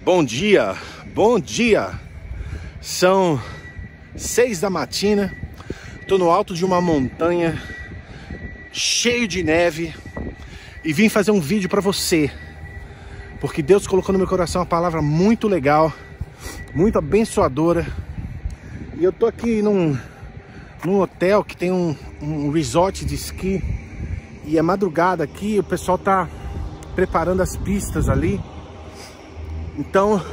Bom dia, bom dia. São 6 da matina. Tô no alto de uma montanha cheio de neve e vim fazer um vídeo para você, porque Deus colocou no meu coração uma palavra muito legal, muito abençoadora. E eu tô aqui num hotel que tem um resort de esqui, e é madrugada aqui, o pessoal tá preparando as pistas ali. Então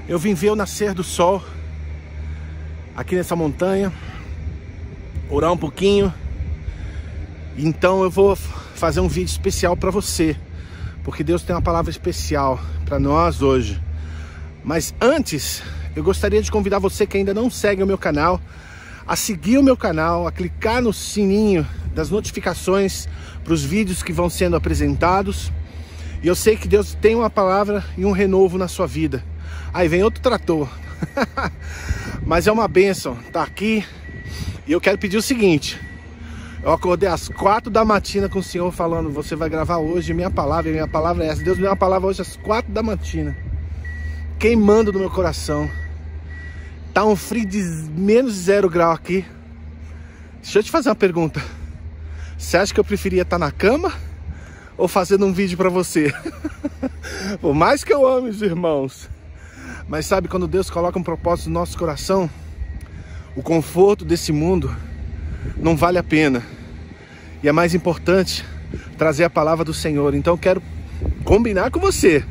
eu vim ver o nascer do sol aqui nessa montanha, orar um pouquinho. Então eu vou fazer um vídeo especial para você, porque Deus tem uma palavra especial para nós hoje. Mas antes, eu gostaria de convidar você que ainda não segue o meu canal a seguir o meu canal, a clicar no sininho das notificações para os vídeos que vão sendo apresentados. E eu sei que Deus tem uma palavra e um renovo na sua vida. Aí vem outro trator. Mas é uma bênção estar aqui. E eu quero pedir o seguinte: eu acordei às 4 da matina com o Senhor falando: você vai gravar hoje minha palavra, e minha palavra é essa. Deus me deu uma palavra hoje às 4 da matina, queimando no meu coração. Tá um frio de menos 0 grau aqui. Deixa eu te fazer uma pergunta: você acha que eu preferia estar na cama ou fazendo um vídeo para você? Por mais que eu ame os irmãos, mas sabe, quando Deus coloca um propósito no nosso coração, o conforto desse mundo não vale a pena. E é mais importante trazer a palavra do Senhor. Então eu quero combinar com você.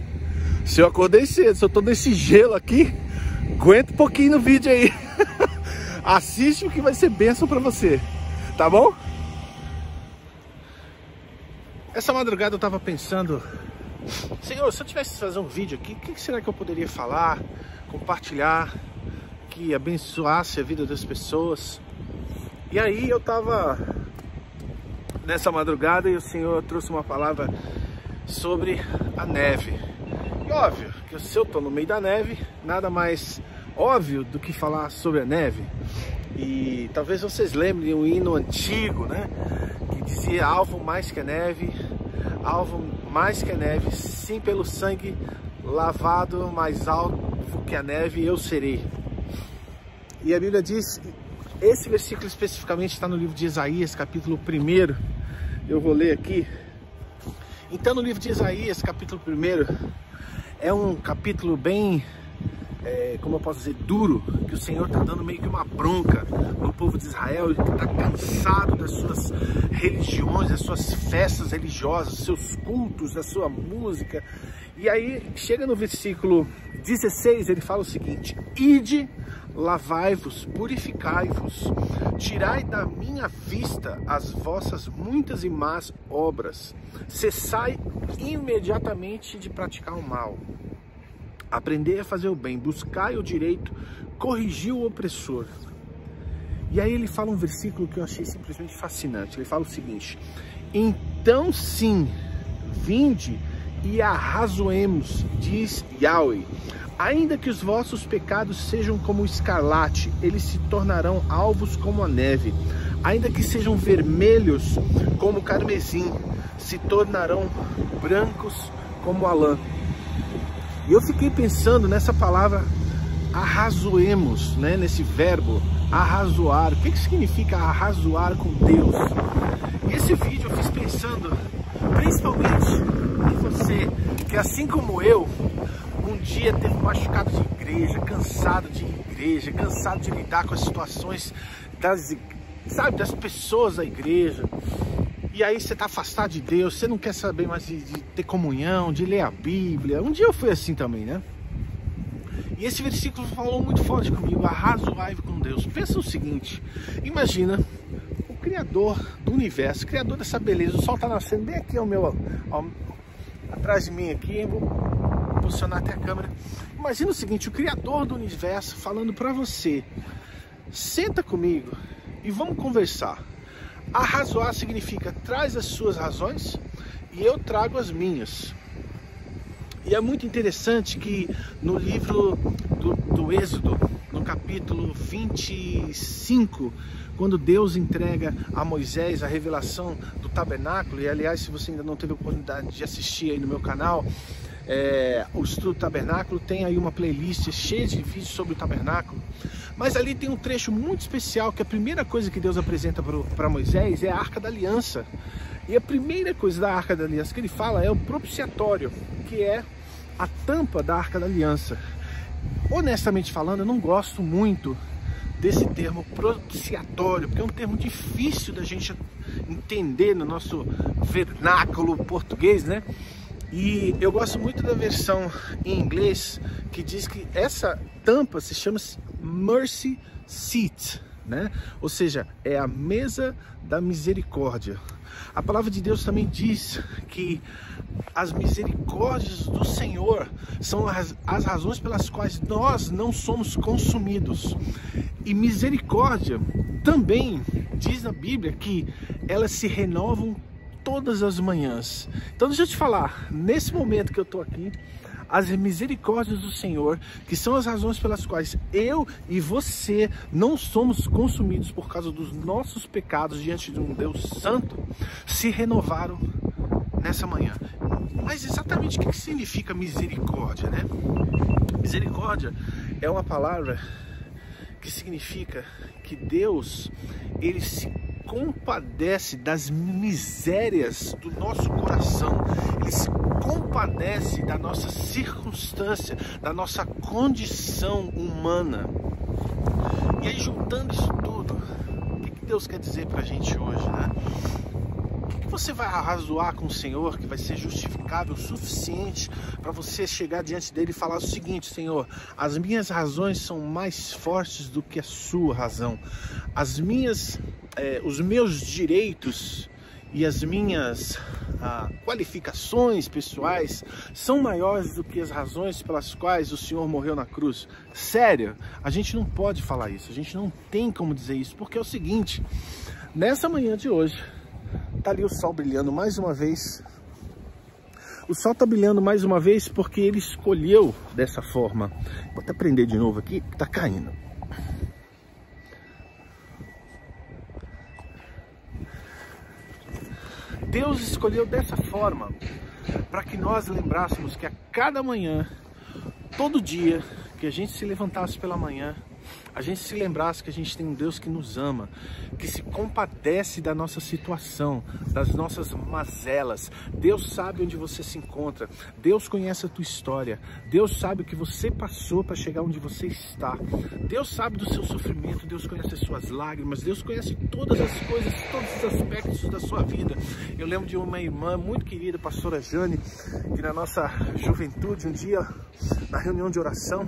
Se eu acordei cedo, se eu tô nesse gelo aqui, aguenta um pouquinho no vídeo aí. Assiste, o que vai ser bênção para você, tá bom? Essa madrugada eu tava pensando: Senhor, se eu tivesse que fazer um vídeo aqui, o que será que eu poderia falar, compartilhar, que abençoasse a vida das pessoas? E aí eu tava nessa madrugada e o Senhor trouxe uma palavra sobre a neve. E óbvio que se eu tô no meio da neve, nada mais óbvio do que falar sobre a neve. E talvez vocês lembrem de um hino antigo, né, que dizia: alvo mais que a neve, alvo mais que a neve, sim, pelo sangue lavado, mais alvo que a neve eu serei. E a Bíblia diz, esse versículo especificamente está no livro de Isaías, capítulo 1. Eu vou ler aqui. Então, no livro de Isaías, capítulo 1, é um capítulo bem, como eu posso dizer, duro, que o Senhor está dando meio que uma bronca no povo de Israel, que está cansado das suas religiões, das suas festas religiosas, seus cultos, da sua música. E aí chega no versículo 16, ele fala o seguinte: ide, lavai-vos, purificai-vos, tirai da minha vista as vossas muitas e más obras, cessai imediatamente de praticar o mal. Aprendei a fazer o bem, buscai o direito, corrigi o opressor. E aí ele fala um versículo que eu achei simplesmente fascinante. Ele fala o seguinte: então sim, vinde e arrazoemos, diz Yahweh. Ainda que os vossos pecados sejam como o escarlate, eles se tornarão alvos como a neve. Ainda que sejam vermelhos como o carmesim, se tornarão brancos como a lã. E eu fiquei pensando nessa palavra arrazoemos, né? Nesse verbo arrazoar. O que significa arrazoar com Deus? E esse vídeo eu fiz pensando principalmente em você, que assim como eu, um dia teve machucado de igreja, cansado de igreja, cansado de lidar com as situações das pessoas da igreja. E aí você está afastado de Deus, você não quer saber mais de ter comunhão, de ler a Bíblia. Um dia eu fui assim também, né? E esse versículo falou muito forte comigo: arrazoai com Deus. Pensa o seguinte: imagina o Criador do universo, o Criador dessa beleza. O sol está nascendo bem aqui atrás de mim aqui. Eu vou posicionar até a câmera. Imagina o seguinte: o Criador do universo falando para você: senta comigo e vamos conversar. Arrazoar significa: traz as suas razões e eu trago as minhas. E é muito interessante que no livro do Êxodo, no capítulo 25, quando Deus entrega a Moisés a revelação do tabernáculo, e aliás, se você ainda não teve a oportunidade de assistir aí no meu canal, o estudo do tabernáculo, tem aí uma playlist cheia de vídeos sobre o tabernáculo, mas ali tem um trecho muito especial que a primeira coisa que Deus apresenta para Moisés é a Arca da Aliança. E a primeira coisa da Arca da Aliança que ele fala é o propiciatório, que é a tampa da Arca da Aliança. Honestamente falando, eu não gosto muito desse termo propiciatório, porque é um termo difícil da gente entender no nosso vernáculo português, né? E eu gosto muito da versão em inglês que diz que essa tampa se chama Mercy Seat, né? Ou seja, é a mesa da misericórdia. A palavra de Deus também diz que as misericórdias do Senhor são as razões pelas quais nós não somos consumidos. E misericórdia também diz na Bíblia que elas se renovam todas as manhãs. Então deixa eu te falar, nesse momento que eu estou aqui, as misericórdias do Senhor, que são as razões pelas quais eu e você não somos consumidos por causa dos nossos pecados diante de um Deus santo, se renovaram nessa manhã. Mas exatamente o que significa misericórdia, né? Misericórdia é uma palavra que significa que Deus, ele se compadece das misérias do nosso coração, ele se compadece da nossa circunstância, da nossa condição humana. E aí, juntando isso tudo, o que Deus quer dizer pra gente hoje, né? O que você vai arrazoar com o Senhor que vai ser justificável o suficiente para você chegar diante dele e falar o seguinte: Senhor, as minhas razões são mais fortes do que a sua razão, os meus direitos e as minhas qualificações pessoais são maiores do que as razões pelas quais o Senhor morreu na cruz. Sério, a gente não pode falar isso, a gente não tem como dizer isso, porque é o seguinte: nessa manhã de hoje, tá ali o sol brilhando mais uma vez. O sol tá brilhando mais uma vez porque ele escolheu dessa forma. Vou até prender de novo aqui, que tá caindo. Deus escolheu dessa forma para que nós lembrássemos que a cada manhã, todo dia que a gente se levantasse pela manhã, a gente se lembrasse que a gente tem um Deus que nos ama, que se compadece da nossa situação, das nossas mazelas. Deus sabe onde você se encontra, Deus conhece a tua história, Deus sabe o que você passou para chegar onde você está, Deus sabe do seu sofrimento, Deus conhece as suas lágrimas, Deus conhece todas as coisas, todos os aspectos da sua vida. Eu lembro de uma irmã muito querida, pastora Jane, que na nossa juventude, um dia, na reunião de oração,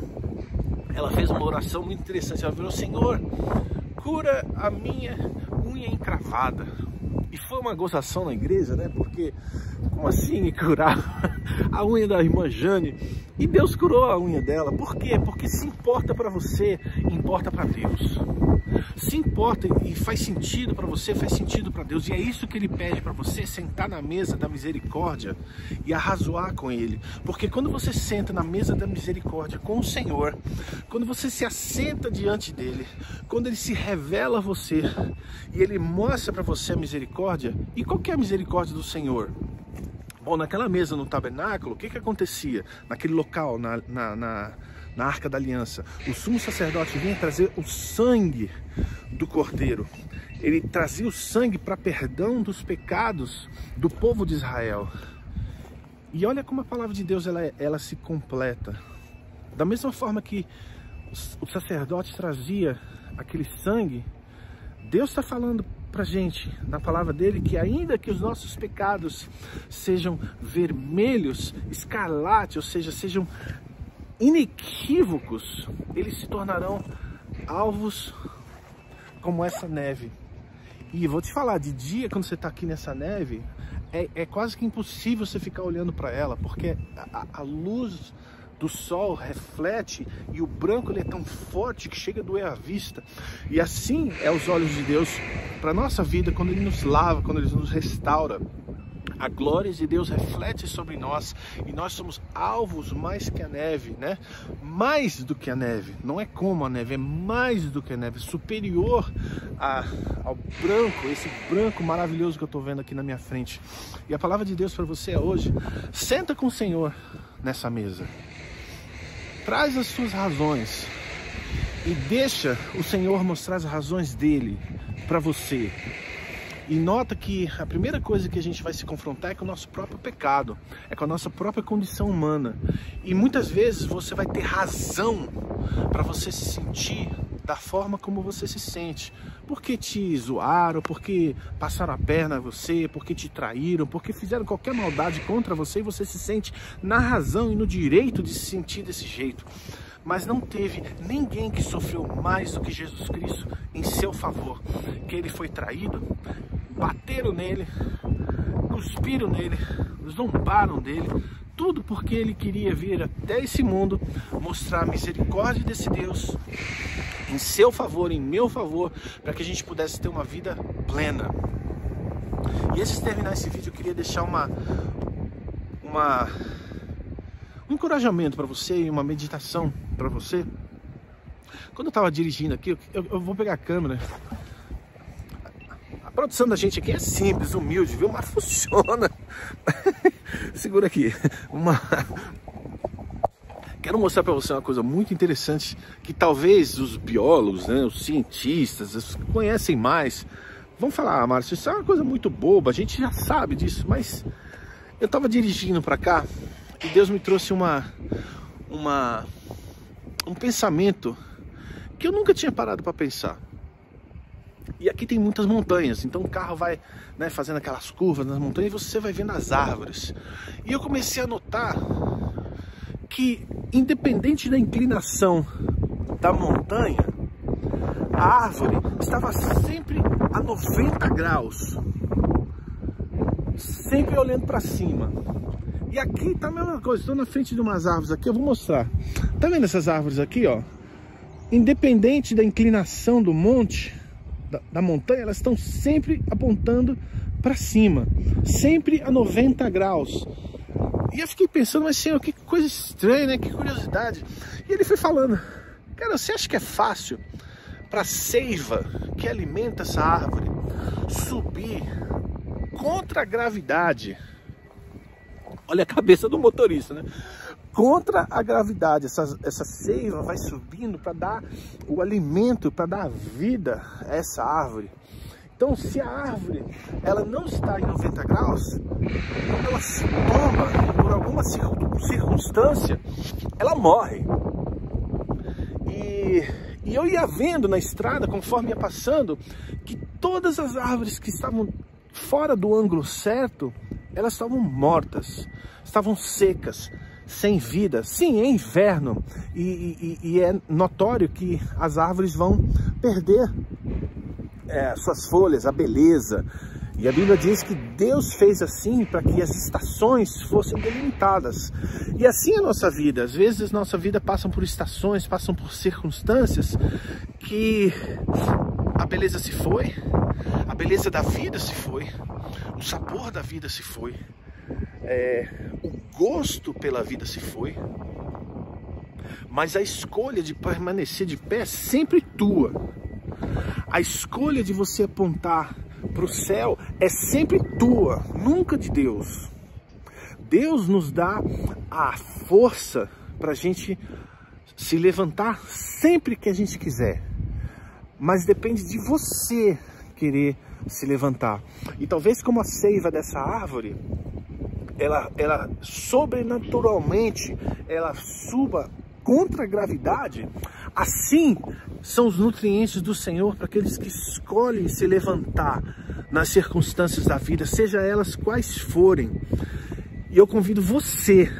ela fez uma oração muito interessante. Ela falou: Senhor, cura a minha unha encravada. E foi uma gozação na igreja, né? Porque, como assim curar a unha da irmã Jane? E Deus curou a unha dela. Por quê? Porque se importa para você, importa para Deus. Se importa e faz sentido para você, faz sentido para Deus. E é isso que Ele pede para você: sentar na mesa da misericórdia e arrazoar com Ele. Porque quando você senta na mesa da misericórdia com o Senhor, quando você se assenta diante dEle, quando Ele se revela a você e Ele mostra para você a misericórdia. E qual que é a misericórdia do Senhor? Bom, naquela mesa no tabernáculo, o que acontecia? Naquele local, na Arca da Aliança, o sumo sacerdote vinha trazer o sangue do cordeiro. Ele trazia o sangue para perdão dos pecados do povo de Israel. E olha como a palavra de Deus ela se completa. Da mesma forma que o sacerdote trazia aquele sangue, Deus está falando pra gente na palavra dele que ainda que os nossos pecados sejam vermelhos, escarlate, ou seja, sejam inequívocos, eles se tornarão alvos como essa neve. E vou te falar, de dia, quando você está aqui nessa neve, é quase que impossível você ficar olhando para ela, porque a luz do sol reflete e o branco ele é tão forte que chega a doer a vista. E assim é os olhos de Deus para nossa vida, quando Ele nos lava, quando Ele nos restaura. A glória de Deus reflete sobre nós e nós somos alvos mais que a neve, né? Mais do que a neve, não é como a neve, é mais do que a neve, superior ao branco, esse branco maravilhoso que eu estou vendo aqui na minha frente. E a palavra de Deus para você é hoje: senta com o Senhor nessa mesa, traz as suas razões e deixa o Senhor mostrar as razões dele para você. E nota que a primeira coisa que a gente vai se confrontar é com o nosso próprio pecado, é com a nossa própria condição humana. E muitas vezes você vai ter razão para você se sentir da forma como você se sente. Porque te zoaram, porque passaram a perna a você, porque te traíram, porque fizeram qualquer maldade contra você e você se sente na razão e no direito de se sentir desse jeito. Mas não teve ninguém que sofreu mais do que Jesus Cristo em seu favor. Que ele foi traído, bateram nele, cuspiram nele, zombaram dele, tudo porque ele queria vir até esse mundo mostrar a misericórdia desse Deus em seu favor, em meu favor, para que a gente pudesse ter uma vida plena. E antes de terminar esse vídeo, eu queria deixar um encorajamento para você e uma meditação para você. Quando eu estava dirigindo aqui, eu vou pegar a câmera. A produção da gente aqui é simples, humilde, viu? Mas funciona. Segura aqui. Quero mostrar para você uma coisa muito interessante que talvez os biólogos, né, os cientistas, os que conhecem mais, vão falar: ah, Márcio, isso é uma coisa muito boba, a gente já sabe disso. Mas eu estava dirigindo para cá e Deus me trouxe um pensamento que eu nunca tinha parado para pensar. E aqui tem muitas montanhas, então o carro vai, né, fazendo aquelas curvas nas montanhas e você vai vendo as árvores. E eu comecei a notar que, independente da inclinação da montanha, a árvore estava sempre a 90 graus, sempre olhando para cima. E aqui tá a mesma coisa, estou na frente de umas árvores aqui, eu vou mostrar. Tá vendo essas árvores aqui, ó? Independente da inclinação do monte, da montanha, elas estão sempre apontando para cima, sempre a 90 graus. E eu fiquei pensando: mas Senhor, que coisa estranha, né? Que curiosidade. E ele foi falando: cara, você acha que é fácil para a seiva que alimenta essa árvore subir contra a gravidade? Olha a cabeça do motorista, né? Contra a gravidade, essa seiva vai subindo para dar o alimento, para dar vida a essa árvore. Então, se a árvore ela não está em 90 graus, quando ela se toma por alguma circunstância, ela morre. E eu ia vendo na estrada, conforme ia passando, que todas as árvores que estavam fora do ângulo certo, elas estavam mortas, estavam secas, sem vida. Sim, é inverno e é notório que as árvores vão perder suas folhas, a beleza. E a Bíblia diz que Deus fez assim para que as estações fossem delimitadas. E assim é a nossa vida. Às vezes nossa vida passa por estações, passam por circunstâncias que a beleza se foi, a beleza da vida se foi, o sabor da vida se foi, o gosto pela vida se foi, mas a escolha de permanecer de pé é sempre tua. A escolha de você apontar para o céu é sempre tua, nunca de Deus. Deus nos dá a força para a gente se levantar sempre que a gente quiser, mas depende de você querer se levantar. E talvez como a seiva dessa árvore, ela sobrenaturalmente ela suba contra a gravidade, assim são os nutrientes do Senhor para aqueles que escolhem se levantar nas circunstâncias da vida, seja elas quais forem. E eu convido você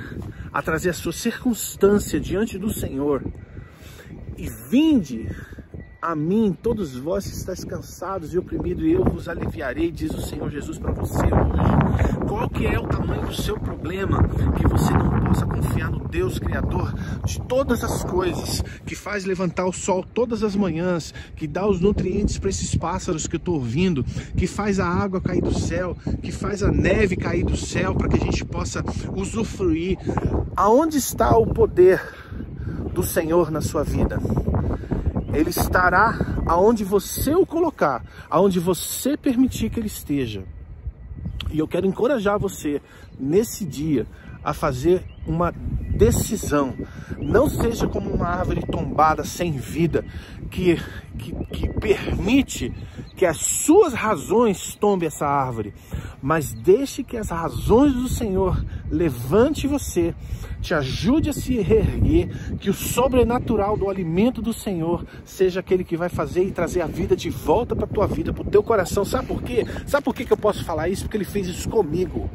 a trazer a sua circunstância diante do Senhor e vinde a mim, todos vós que estáis cansados e oprimidos, e eu vos aliviarei, diz o Senhor Jesus para você hoje. Qual que é o tamanho do seu problema que você não possa confiar no Deus Criador de todas as coisas, que faz levantar o sol todas as manhãs, que dá os nutrientes para esses pássaros que eu estou ouvindo, que faz a água cair do céu, que faz a neve cair do céu para que a gente possa usufruir? Aonde está o poder do Senhor na sua vida? Ele estará aonde você o colocar, aonde você permitir que ele esteja. E eu quero encorajar você nesse dia a fazer uma decisão. Não seja como uma árvore tombada sem vida, que permite que as suas razões tombem essa árvore, mas deixe que as razões do Senhor levante você, te ajude a se reerguer, que o sobrenatural do alimento do Senhor seja aquele que vai fazer e trazer a vida de volta para a tua vida, para o teu coração. Sabe por quê? Sabe por que eu posso falar isso? Porque ele fez isso comigo.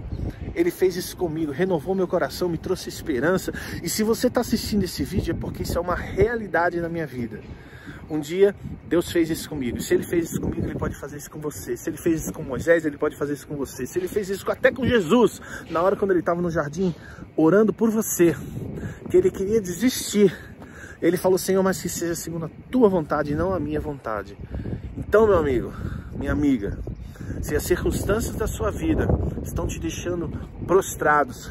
Ele fez isso comigo, renovou meu coração, me trouxe esperança. E se você está assistindo esse vídeo é porque isso é uma realidade na minha vida. Um dia Deus fez isso comigo. Se ele fez isso comigo, ele pode fazer isso com você. Se ele fez isso com Moisés, ele pode fazer isso com você. Se ele fez isso até com Jesus, na hora quando ele estava no jardim orando por você, que ele queria desistir, ele falou: Senhor, mas que seja segundo a tua vontade e não a minha vontade. Então, meu amigo, minha amiga, se as circunstâncias da sua vida estão te deixando prostrados,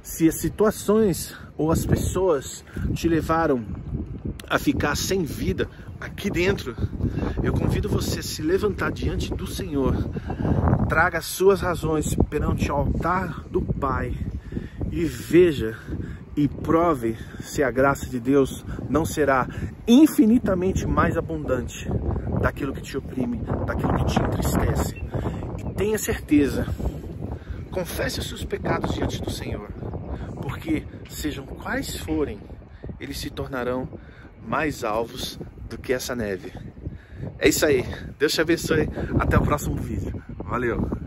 se as situações ou as pessoas te levaram a ficar sem vida aqui dentro, eu convido você a se levantar diante do Senhor, traga as suas razões perante o altar do Pai e veja e prove se a graça de Deus não será infinitamente mais abundante daquilo que te oprime, daquilo que te entristece. E tenha certeza, confesse os seus pecados diante do Senhor, porque sejam quais forem, eles se tornarão mais alvos do que essa neve. É isso aí. Deus te abençoe. Até o próximo vídeo. Valeu.